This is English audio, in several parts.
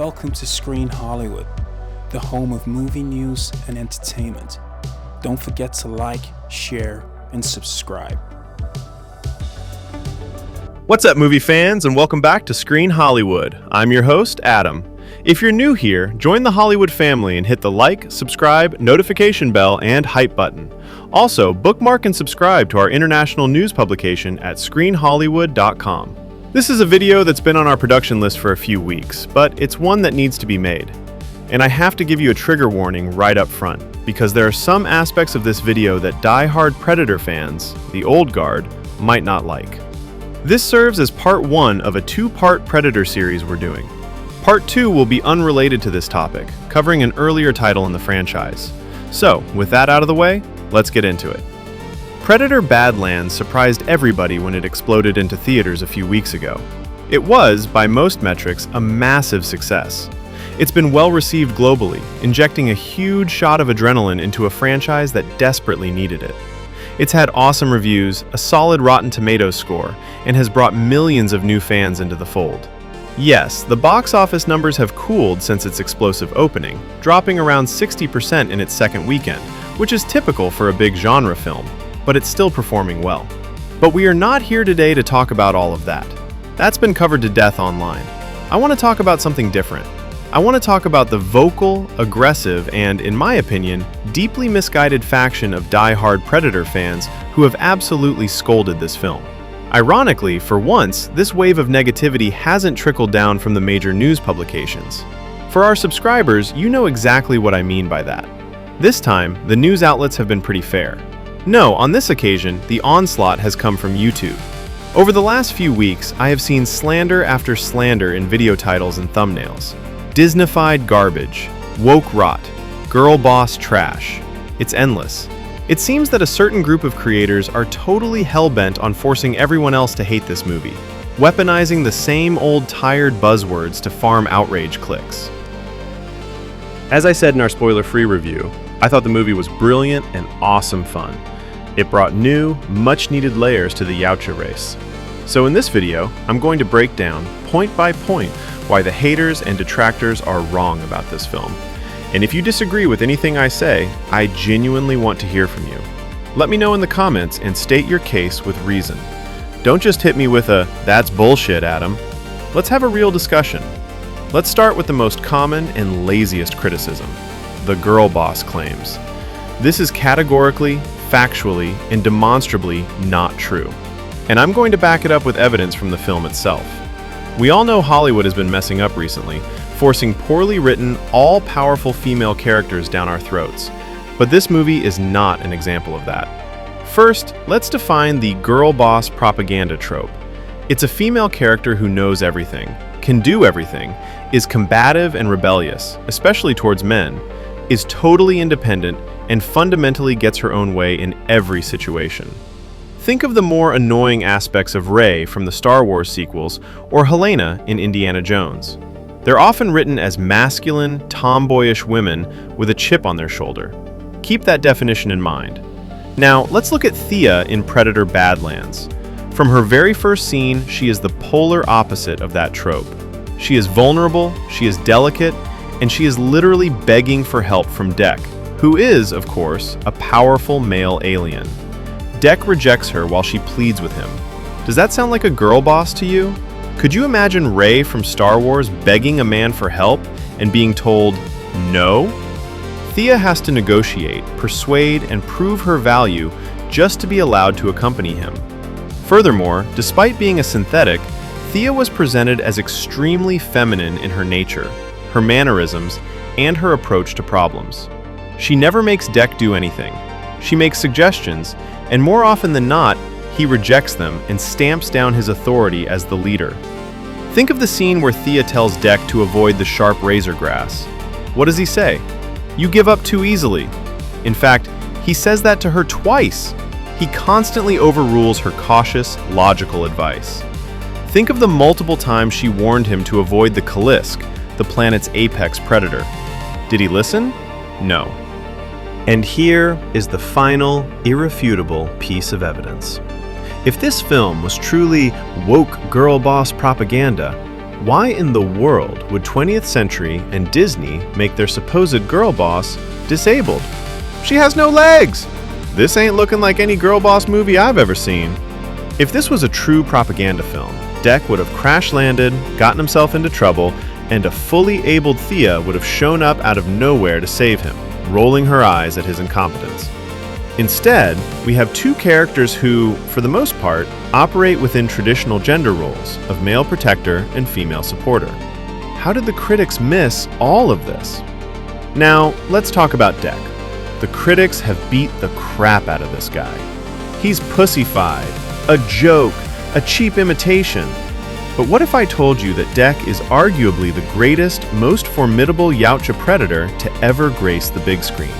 Welcome to Screen Hollywood, the home of movie news and entertainment. Don't forget to like, share, and subscribe. What's up, movie fans, and welcome back to Screen Hollywood. I'm your host, Adam. If you're new here, join the Hollywood family and hit the like, subscribe, notification bell, and hype button. Also, bookmark and subscribe to our international news publication at screenhollywood.com. This is a video that's been on our production list for a few weeks, but it's one that needs to be made. And I have to give you a trigger warning right up front, because there are some aspects of this video that die-hard Predator fans, the old guard, might not like. This serves as part one of a two-part Predator series we're doing. Part two will be unrelated to this topic, covering an earlier title in the franchise. So, with that out of the way, let's get into it. Predator Badlands surprised everybody when it exploded into theaters a few weeks ago. It was, by most metrics, a massive success. It's been well received globally, injecting a huge shot of adrenaline into a franchise that desperately needed it. It's had awesome reviews, a solid Rotten Tomatoes score, and has brought millions of new fans into the fold. Yes, the box office numbers have cooled since its explosive opening, dropping around 60% in its second weekend, which is typical for a big genre film, but it's still performing well. But we are not here today to talk about all of that. That's been covered to death online. I want to talk about something different. I want to talk about the vocal, aggressive, and, in my opinion, deeply misguided faction of die-hard Predator fans who have absolutely scolded this film. Ironically, for once, this wave of negativity hasn't trickled down from the major news publications. For our subscribers, you know exactly what I mean by that. This time, the news outlets have been pretty fair. No, on this occasion, the onslaught has come from YouTube. Over the last few weeks, I have seen slander after slander in video titles and thumbnails. Disneyfied Garbage, woke rot, girl boss trash. It's endless. It seems that a certain group of creators are totally hell-bent on forcing everyone else to hate this movie, weaponizing the same old tired buzzwords to farm outrage clicks. As I said in our spoiler-free review, I thought the movie was brilliant and awesome fun. It brought new, much-needed layers to the Yautja race. So in this video, I'm going to break down, point by point, why the haters and detractors are wrong about this film. And if you disagree with anything I say, I genuinely want to hear from you. Let me know in the comments and state your case with reason. Don't just hit me with a, "That's bullshit, Adam." Let's have a real discussion. Let's start with the most common and laziest criticism, the girl boss claims. This is categorically, factually, and demonstrably not true. And I'm going to back it up with evidence from the film itself. We all know Hollywood has been messing up recently, forcing poorly written, all-powerful female characters down our throats. But this movie is not an example of that. First, let's define the girl boss propaganda trope. It's a female character who knows everything, can do everything, is combative and rebellious, especially towards men, is totally independent, and fundamentally gets her own way in every situation. Think of the more annoying aspects of Rey from the Star Wars sequels or Helena in Indiana Jones. They're often written as masculine, tomboyish women with a chip on their shoulder. Keep that definition in mind. Now, let's look at Thea in Predator Badlands. From her very first scene, she is the polar opposite of that trope. She is vulnerable, she is delicate, and she is literally begging for help from Dek, who is, of course, a powerful male alien. Dek rejects her while she pleads with him. Does that sound like a girl boss to you? Could you imagine Rey from Star Wars begging a man for help and being told no? Thea has to negotiate, persuade, and prove her value just to be allowed to accompany him. Furthermore, despite being a synthetic, Thea was presented as extremely feminine in her nature, her mannerisms, and her approach to problems. She never makes Dek do anything. She makes suggestions, and more often than not, he rejects them and stamps down his authority as the leader. Think of the scene where Thea tells Dek to avoid the sharp razor grass. What does he say? "You give up too easily." In fact, he says that to her twice. He constantly overrules her cautious, logical advice. Think of the multiple times she warned him to avoid the Kalisk, the planet's apex predator. Did he listen? No. And here is the final, irrefutable piece of evidence. If this film was truly woke girl boss propaganda, Why in the world would 20th Century and Disney make their supposed girl boss disabled? She has no legs! This ain't looking like any girl boss movie I've ever seen. If this was a true propaganda film, Deck would have crash-landed, gotten himself into trouble, and a fully abled Thea would have shown up out of nowhere to save him, rolling her eyes at his incompetence. Instead, we have two characters who, for the most part, operate within traditional gender roles of male protector and female supporter. How did the critics miss all of this? Now, let's talk about Deck. The critics have beat the crap out of this guy. He's pussified, a joke, a cheap imitation. But what if I told you that Deck is arguably the greatest, most formidable Yautja predator to ever grace the big screen?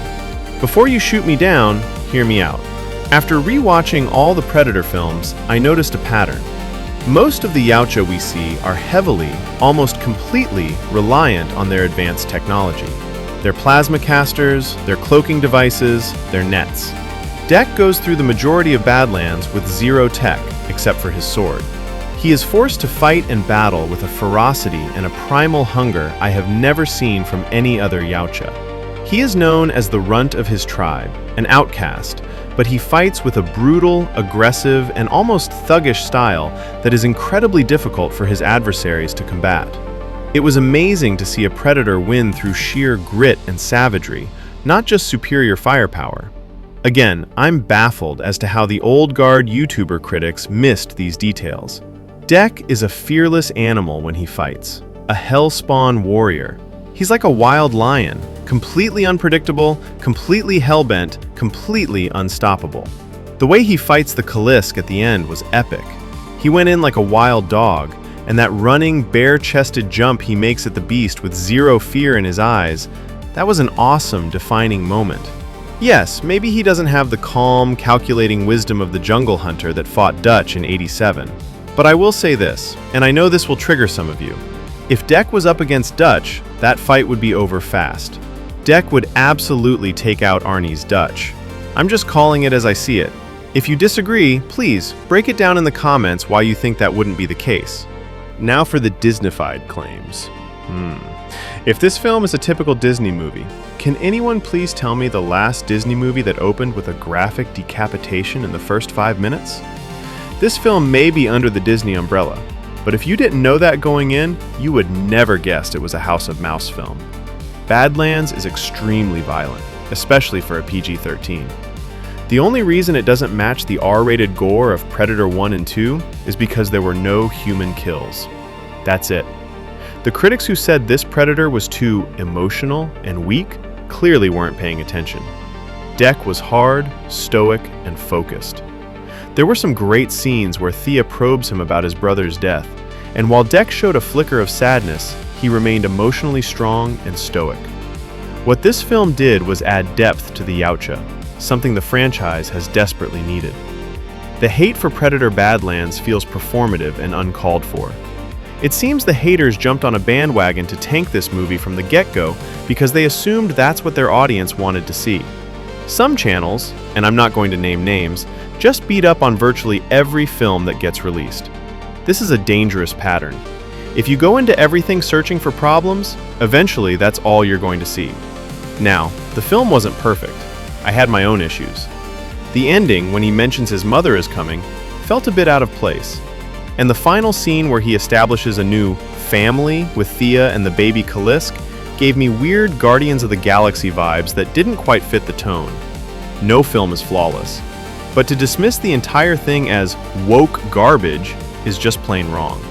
Before you shoot me down, hear me out. After rewatching all the Predator films, I noticed a pattern. Most of the Yautja we see are heavily, almost completely, reliant on their advanced technology. Their plasma casters, their cloaking devices, their nets. Deck goes through the majority of Badlands with zero tech, except for his sword. He is forced to fight and battle with a ferocity and a primal hunger I have never seen from any other Yautja. He is known as the runt of his tribe, an outcast, but he fights with a brutal, aggressive, and almost thuggish style that is incredibly difficult for his adversaries to combat. It was amazing to see a predator win through sheer grit and savagery, not just superior firepower. Again, I'm baffled as to how the old guard YouTuber critics missed these details. Deck is a fearless animal when he fights, a hellspawn warrior. He's like a wild lion, completely unpredictable, completely hellbent, completely unstoppable. The way he fights the Kalisk at the end was epic. He went in like a wild dog, and that running, bare-chested jump he makes at the beast with zero fear in his eyes, that was an awesome, defining moment. Yes, maybe he doesn't have the calm, calculating wisdom of the jungle hunter that fought Dutch in '87. But I will say this, and I know this will trigger some of you. If Deck was up against Dutch, that fight would be over fast. Deck would absolutely take out Arnie's Dutch. I'm just calling it as I see it. If you disagree, please break it down in the comments why you think that wouldn't be the case. Now for the Disneyfied claims. If this film is a typical Disney movie, can anyone please tell me the last Disney movie that opened with a graphic decapitation in the first 5 minutes? This film may be under the Disney umbrella, but if you didn't know that going in, you would never guessed it was a House of Mouse film. Badlands is extremely violent, especially for a PG-13. The only reason it doesn't match the R-rated gore of Predator 1 and 2 is because there were no human kills. That's it. The critics who said this Predator was too emotional and weak clearly weren't paying attention. Deck was hard, stoic, and focused. There were some great scenes where Thea probes him about his brother's death, and while Deck showed a flicker of sadness, he remained emotionally strong and stoic. What this film did was add depth to the Yautja, something the franchise has desperately needed. The hate for Predator Badlands feels performative and uncalled for. It seems the haters jumped on a bandwagon to tank this movie from the get-go because they assumed that's what their audience wanted to see. Some channels, and I'm not going to name names, just beat up on virtually every film that gets released. This is a dangerous pattern. If you go into everything searching for problems, eventually that's all you're going to see. Now, the film wasn't perfect. I had my own issues. The ending, when he mentions his mother is coming, felt a bit out of place. And the final scene where he establishes a new family with Thea and the baby Kalisk gave me weird Guardians of the Galaxy vibes that didn't quite fit the tone. No film is flawless. But to dismiss the entire thing as woke garbage is just plain wrong.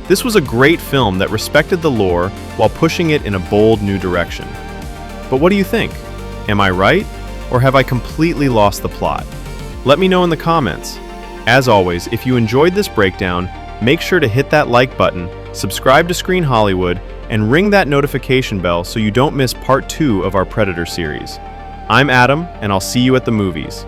This was a great film that respected the lore while pushing it in a bold new direction. But what do you think? Am I right? Or have I completely lost the plot? Let me know in the comments. As always, if you enjoyed this breakdown, make sure to hit that like button, subscribe to Screen Hollywood, and ring that notification bell so you don't miss part 2 of our Predator series. I'm Adam, and I'll see you at the movies.